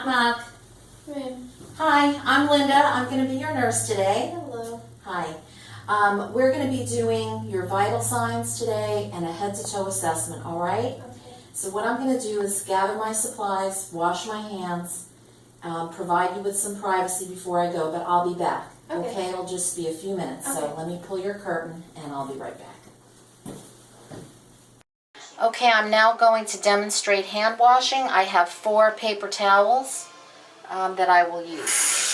knock. Rin. Hi, I'm Linda. I'm going to be your nurse today. Hello. Hi. We're going to be doing your vital signs today and a head-to-toe assessment, all right? Okay. So what I'm going to do is gather my supplies, wash my hands, provide you with some privacy before I go, but I'll be back. Okay. It'll just be a few minutes. So Okay. let me pull your curtain and I'll be right back. Okay, I'm now going to demonstrate hand washing. I have 4 paper towels that I will use.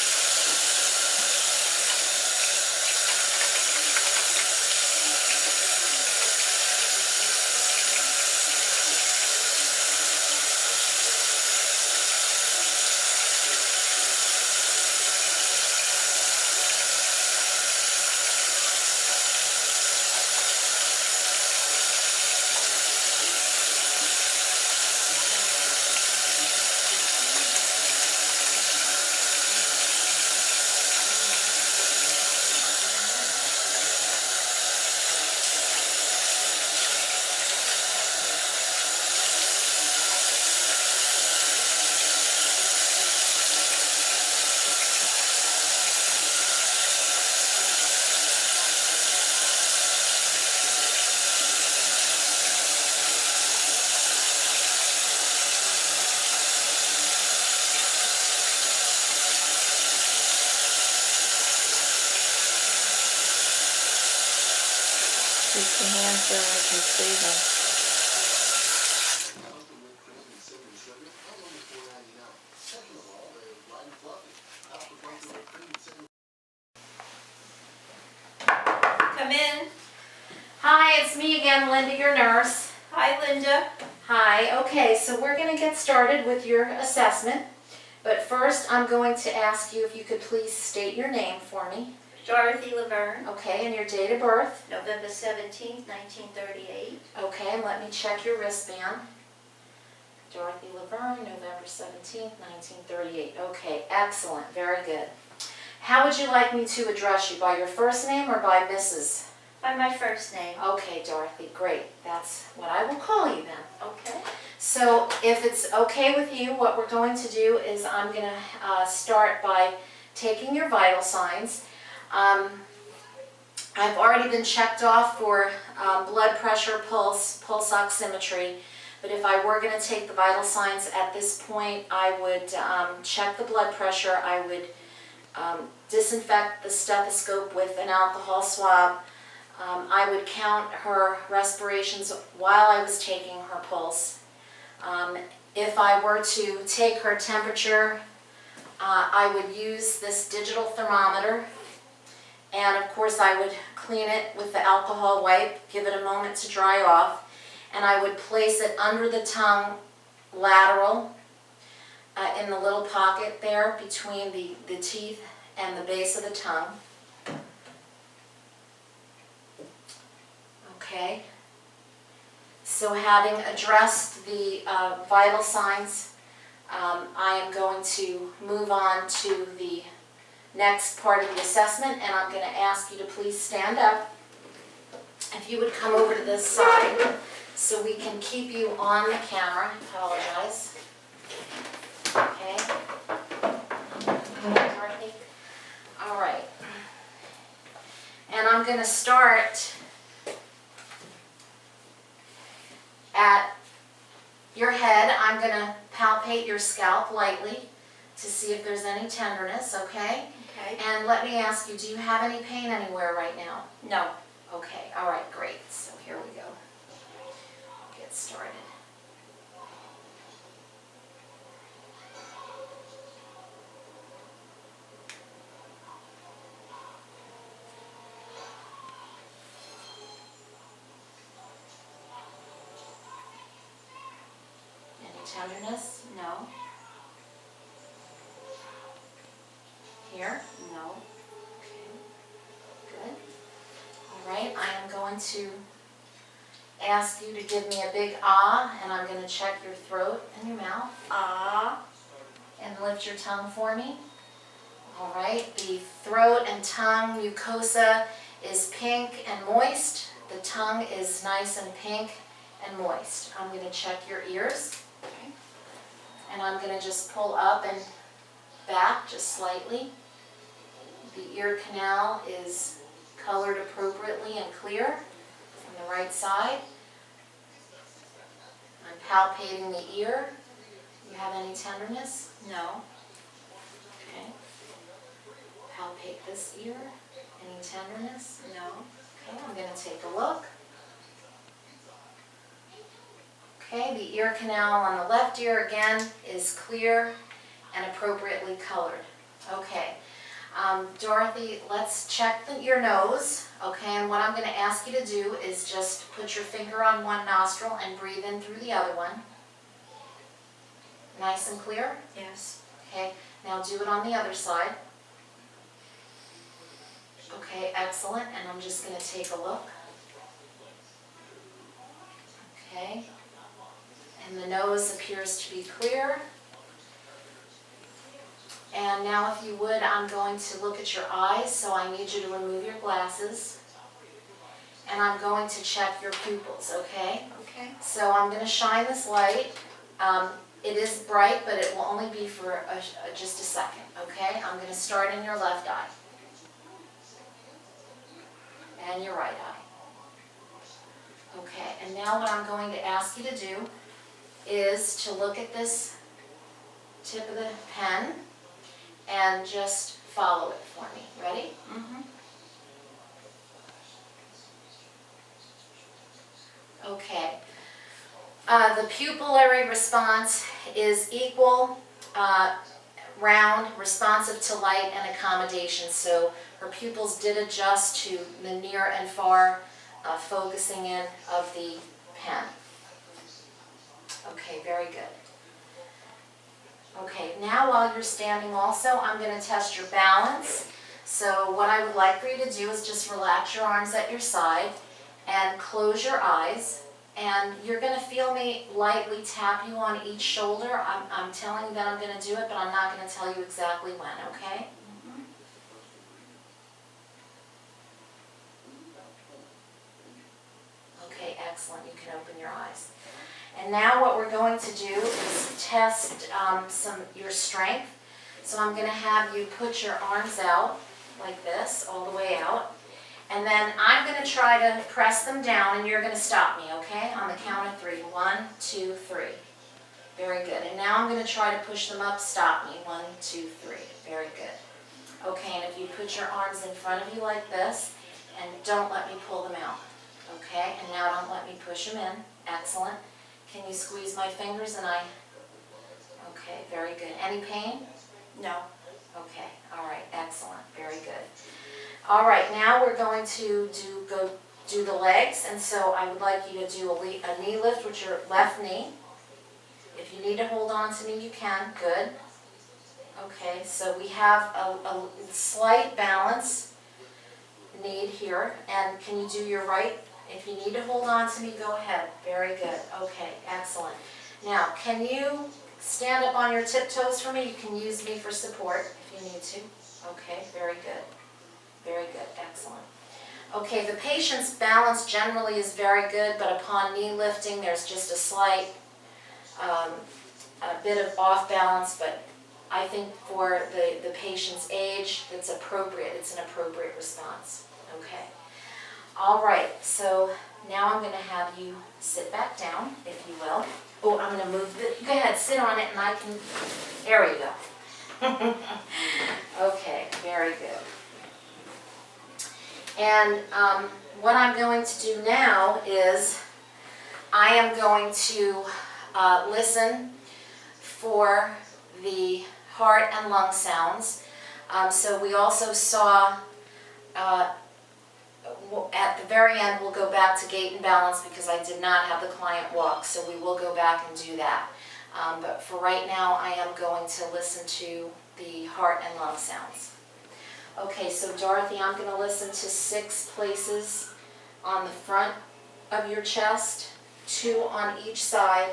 Keep your hands so I can see them. Come in. Hi, it's me again, Linda, your nurse. Hi, Linda. Hi, okay, so we're going to get started with your assessment. But first, I'm going to ask you if you could please state your name for me. Dorothy Laverne. Okay, and your date of birth. November 17th, 1938. Okay, and let me check your wristband. Dorothy Laverne, November 17th, 1938. Okay, excellent, very good. How would you like me to address you, by your first name or by Mrs.? By my first name. Okay, Dorothy, great. That's what I will call you then. Okay. So if it's okay with you, what we're going to do is I'm going to start by taking your vital signs. I've already been checked off for blood pressure, pulse oximetry, but if I were going to take the vital signs at this point, I would check the blood pressure. I would disinfect the stethoscope with an alcohol swab. I would count her respirations while I was taking her pulse. If I were to take her temperature, I would use this digital thermometer, and of course I would clean it with the alcohol wipe, give it a moment to dry off, and I would place it under the tongue, lateral, in the little pocket there between the teeth and the base of the tongue. Okay. So having addressed the vital signs, I am going to move on to the next part of the assessment, and I'm going to ask you to please stand up. If you would come over to this side so we can keep you on the camera. I apologize. Okay. Dorothy. All right. And I'm going to start at your head. I'm going to palpate your scalp lightly to see if there's any tenderness, okay? Okay. And let me ask you, do you have any pain anywhere right now? No. Okay, all right, great. So here we go. Get started. Any tenderness? No. Here? No. Okay, good. All right, I am going to ask you to give me a big ah, and I'm going to check your throat and your mouth. Ah. And lift your tongue for me. All right, the throat and tongue mucosa is pink and moist. The tongue is nice and pink and moist. I'm going to check your ears. Okay. And I'm going to just pull up and back just slightly. The ear canal is colored appropriately and clear on the right side. I'm palpating the ear. You have any tenderness? No. Okay. Palpate this ear. Any tenderness? No. Okay, I'm going to take a look. Okay, the ear canal on the left ear again is clear and appropriately colored. Okay, Dorothy, let's check your nose. Okay, and what I'm going to ask you to do is just put your finger on one nostril and breathe in through the other one. Nice and clear? Yes. Okay, now do it on the other side. Okay, excellent, and I'm just going to take a look. Okay. And the nose appears to be clear. And now if you would, I'm going to look at your eyes, so I need you to remove your glasses. And I'm going to check your pupils, okay? Okay. So I'm going to shine this light. It is bright, but it will only be for just a second, okay? I'm going to start in your left eye. And your right eye. Okay, and now what I'm going to ask you to do is to look at this tip of the pen and just follow it for me. Ready? Mm-hmm. Okay. The pupillary response is equal, round, responsive to light, and accommodation. So her pupils did adjust to the near and far focusing in of the pen. Okay, very good. Okay, now while you're standing also, I'm going to test your balance. So what I would like for you to do is just relax your arms at your side and close your eyes. And you're going to feel me lightly tap you on each shoulder. I'm telling you that I'm going to do it, but I'm not going to tell you exactly when, okay? Mm-hmm. Okay, excellent. You can open your eyes. And now what we're going to do is test your strength. So I'm going to have you put your arms out like this, all the way out. And then I'm going to try to press them down, and you're going to stop me, okay? On the count of 3. 1, 2, 3. Very good. And now I'm going to try to push them up. Stop me. 1, 2, 3. Very good. Okay, and if you put your arms in front of you like this, and don't let me pull them out. Okay, and now don't let me push them in. Excellent. Can you squeeze my fingers and I... Okay, very good. Any pain? No. Okay, all right, excellent. Very good. All right, now we're going to do the legs, and so I would like you to do a knee lift with your left knee. If you need to hold on to me, you can. Good. Okay, so we have a slight balance need here, and can you do your right? If you need to hold on to me, go ahead. Very good. Okay, excellent. Now, can you stand up on your tiptoes for me? You can use me for support if you need to. Okay, very good. Very good, excellent. Okay, the patient's balance generally is very good, but upon knee lifting, there's just a slight, a bit of off balance, but I think for the patient's age, it's appropriate. It's an appropriate response. Okay. All right, so now I'm going to have you sit back down, if you will. Oh, I'm going to move it. Go ahead, sit on it, and I can... There you go. Okay, very good. And what I'm going to do now is I am going to listen for the heart and lung sounds. So we also saw at the very end, we'll go back to gait and balance because I did not have the client walk, so we will go back and do that. But for right now, I am going to listen to the heart and lung sounds. Okay, so Dorothy, I'm going to listen to 6 places on the front of your chest, 2 on each side,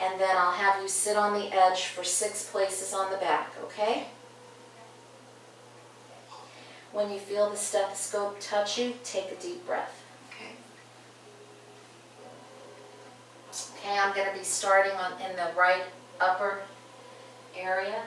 and then I'll have you sit on the edge for 6 places on the back, okay? When you feel the stethoscope touch you, take a deep breath. Okay. Okay, I'm going to be starting in the right upper area.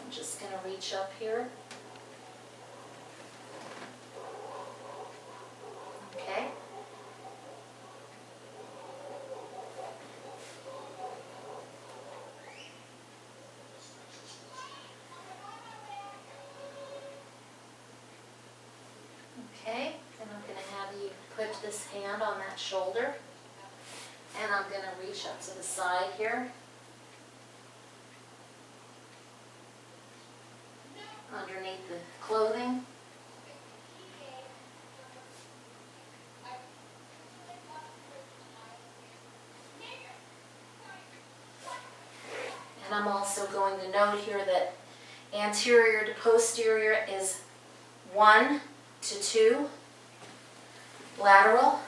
I'm just going to reach up here. Okay. Okay, and I'm going to have you put this hand on that shoulder, and I'm going to reach up to the side here, underneath the clothing. And I'm also going to note here that anterior to posterior is 1 to 2, lateral.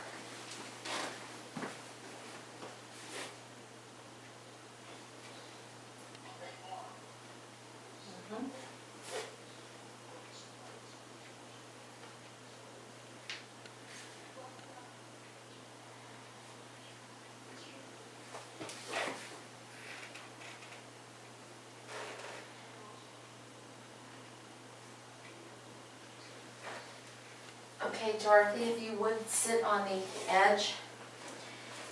Okay, Dorothy, if you would sit on the edge,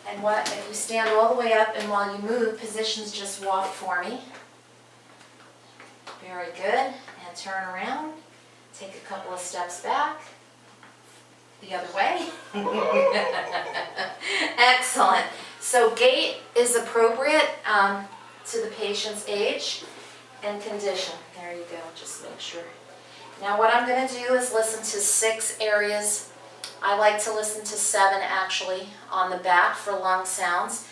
and if you stand all the way up, and while you move, positions just walk for me. Very good, and turn around, take a couple of steps back, the other way. Excellent. So gait is appropriate to the patient's age and condition. There you go, just make sure. Now what I'm going to do is listen to 6 areas. I like to listen to 7 actually on the back for lung sounds.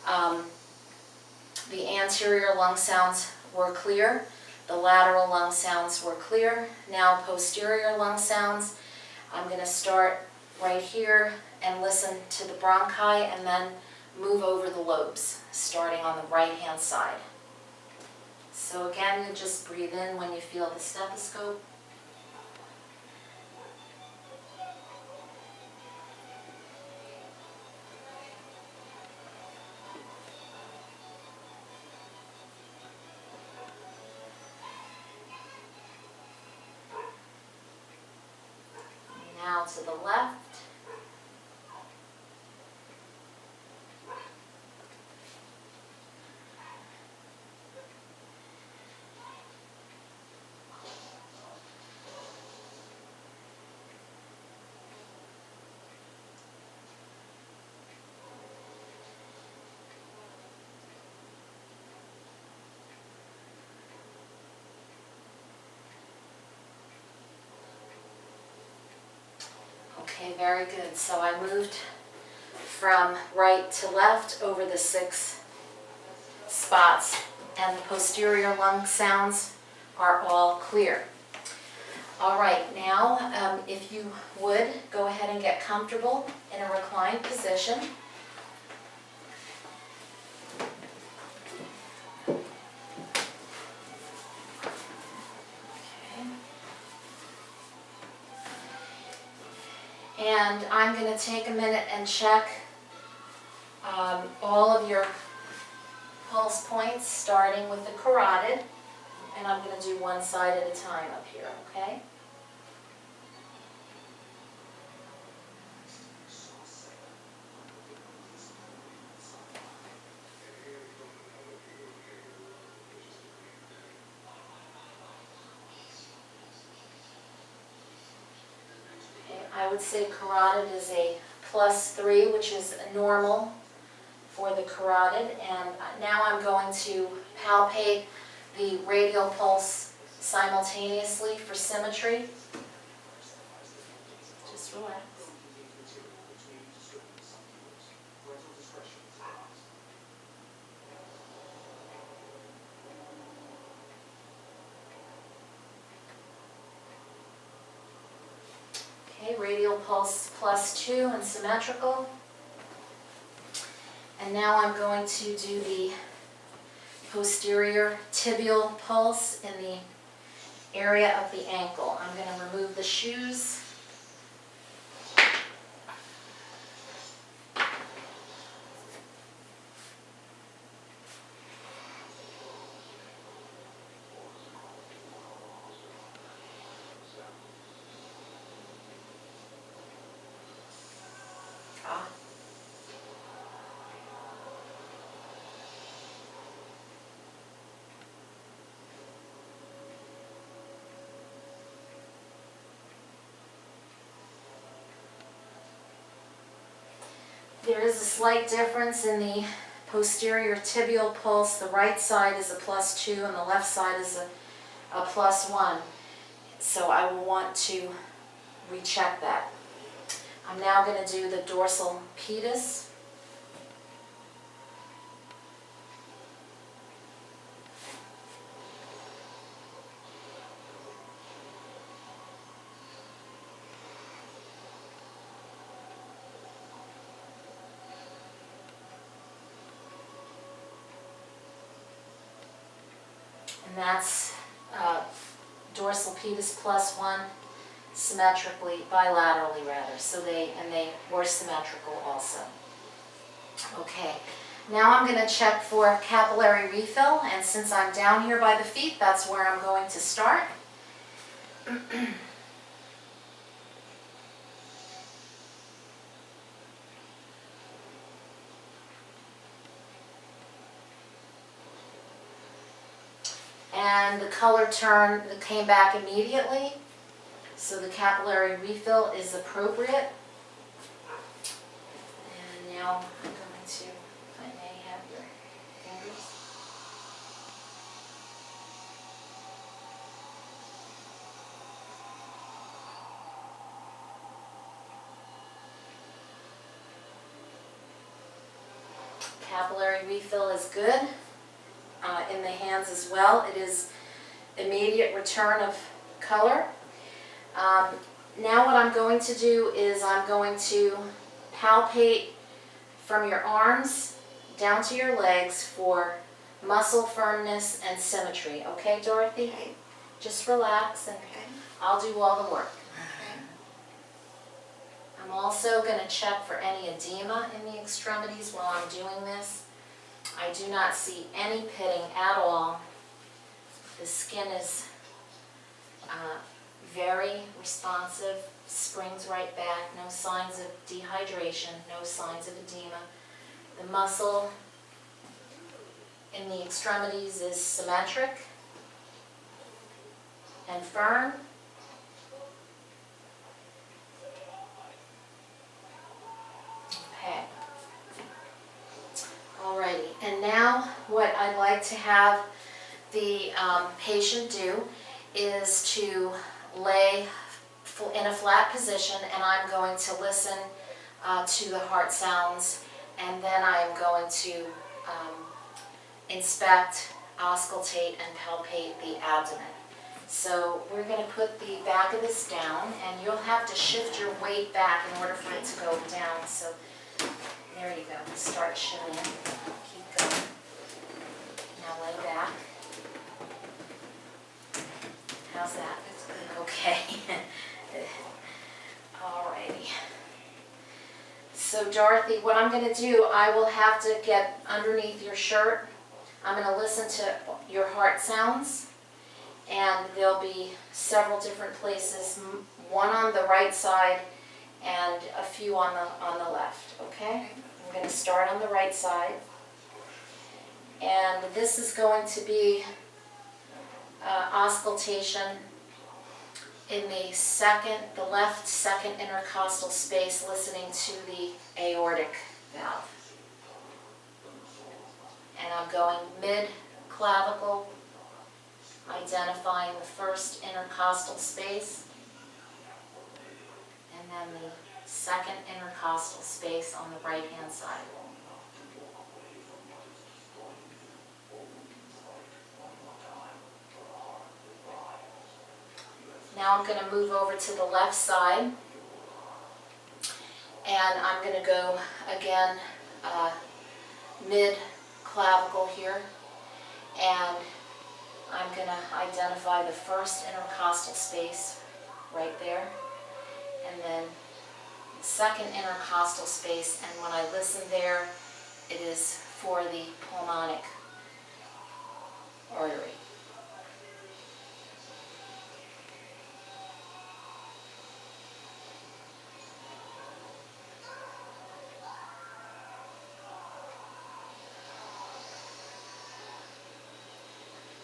The anterior lung sounds were clear. The lateral lung sounds were clear. Now posterior lung sounds. I'm going to start right here and listen to the bronchi and then move over the lobes, starting on the right hand side. So again, you just breathe in when you feel the stethoscope. Now to the left. Okay, very good. So I moved from right to left over the 6 spots, and the posterior lung sounds are all clear. All right, now if you would, go ahead and get comfortable in a reclined position. And I'm going to take a minute and check all of your pulse points, starting with the carotid. And I'm going to do one side at a time up here, okay? I would say carotid is a +3, which is normal for the carotid. And now I'm going to palpate the radial pulse simultaneously for symmetry. Just Just relax. Okay, radial pulse +2 and symmetrical. And now I'm going to do the posterior tibial pulse in the area of the ankle. I'm going to remove the shoes. Ah. There is a slight difference in the posterior tibial pulse. The right side is a +2 and the left side is a +1. So I will want to recheck that. I'm now going to do the dorsal pedis. And that's dorsal pedis +1 symmetrically, bilaterally rather. So they were symmetrical also. Okay, now I'm going to check for capillary refill, and since I'm down here by the feet, that's where I'm going to start. And the color came back immediately, so the capillary refill is appropriate. And now I'm going to, if I may have your fingers. Capillary refill is good. In the hands as well. It is immediate return of color. Now what I'm going to do is I'm going to palpate from your arms down to your legs for muscle firmness and symmetry. Okay, Dorothy? Okay. Just relax and Okay. I'll do all the work. Okay. I'm also going to check for any edema in the extremities while I'm doing this. I do not see any pitting at all. The skin is very responsive, springs right back, no signs of dehydration, no signs of edema. The muscle in the extremities is symmetric and firm. Okay. Alrighty, and now what I'd like to have the patient do is to lay in a flat position, and I'm going to listen to the heart sounds, and then I'm going to inspect, auscultate, and palpate the abdomen. So we're going to put the back of this down, and you'll have to shift your weight back in order for it to go down. So there you go. Start shifting. Keep going. Now lay back. How's that? That's good. Okay. Alrighty. So Dorothy, what I'm going to do, I will have to get underneath your shirt. I'm going to listen to your heart sounds, and there'll be several different places, one on the right side and a few on the left, okay? I'm going to start on the right side, and this is going to be auscultation in the left second intercostal space, listening to the aortic valve. And I'm going mid-clavicle, identifying the first intercostal space, and then the second intercostal space on the right-hand side. Now I'm going to move over to the left side, and I'm going to go again mid-clavicle here, and I'm going to identify the first intercostal space right there, and then the second intercostal space, and when I listen there, it is for the pulmonic artery.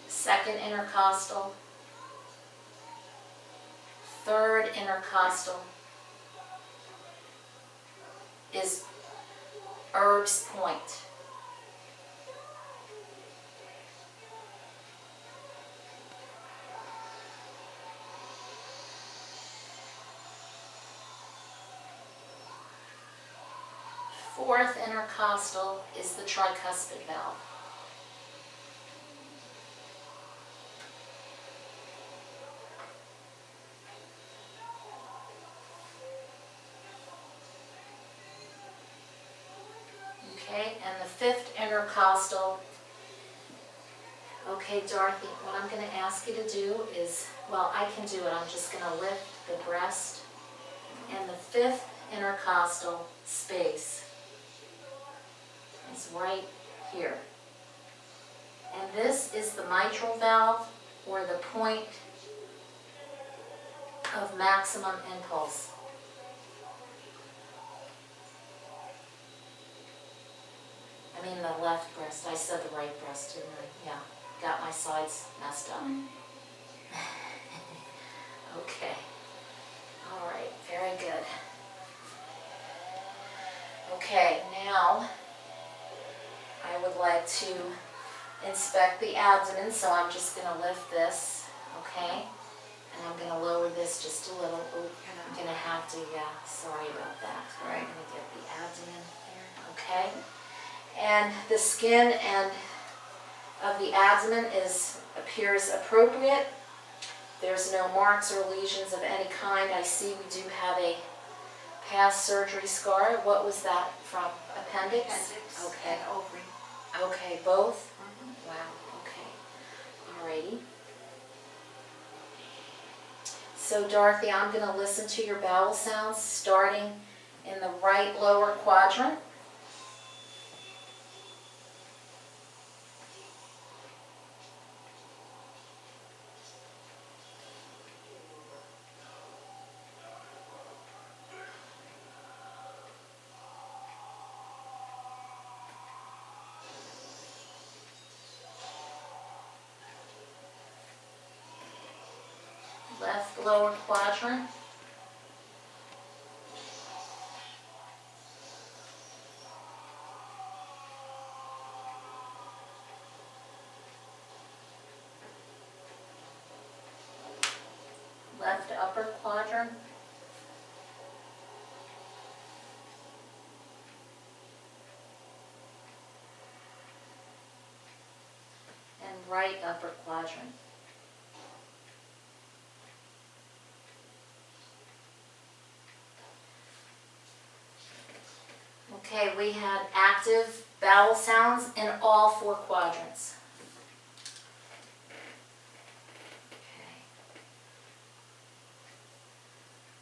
Second intercostal, third intercostal is Erb's point. Fourth intercostal is the tricuspid valve. Okay, and the fifth intercostal. Okay, Dorothy, what I'm going to ask you to do is, well, I can do it. I'm just going to lift the breast, and the fifth intercostal space is right here. And this is the mitral valve, or the point of maximum impulse. I mean the left breast. I said the right breast, didn't I? Yeah, got my sides messed up. Okay. All right, very good. Okay, now I would like to inspect the abdomen, so I'm just going to lift this, okay? And I'm going to lower this just a little. Ooh, I'm going to have to, yeah, sorry about that. Right. I'm going to get the abdomen here, okay? And the skin and of the abdomen appears appropriate. There's no marks or lesions of any kind. I see we do have a past surgery scar. What was that from? Appendix? Appendix Okay. and ovary. Okay, both? Wow, okay. Alrighty. So Dorothy, I'm going to listen to your bowel sounds starting in the right lower quadrant. Left lower quadrant. Left upper quadrant. And right upper quadrant. Okay, we had active bowel sounds in all four quadrants. Okay.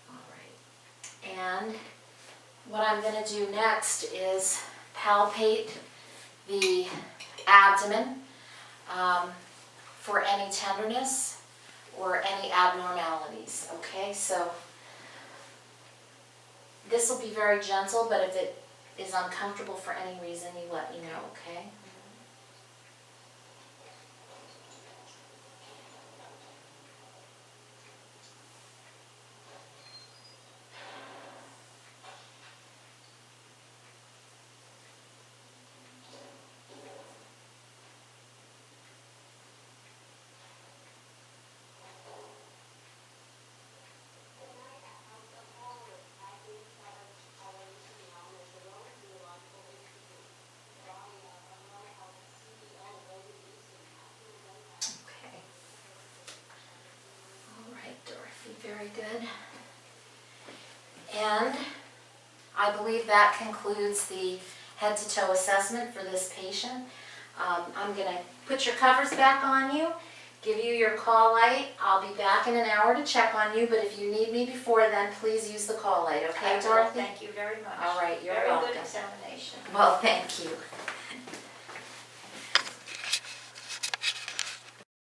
All right. And what I'm going to do next is palpate the abdomen for any tenderness or any abnormalities. Okay, so this will be very gentle, but if it is uncomfortable for any reason, you let me know, okay? Very good. And I believe that concludes the head-to-toe assessment for this patient. I'm going to put your covers back on you, give you your call light. I'll be back in an hour to check on you, but if you need me before then, please use the call light, okay, I will. Dorothy? Thank you very much. All right, you're welcome. Very good examination. Well, thank you.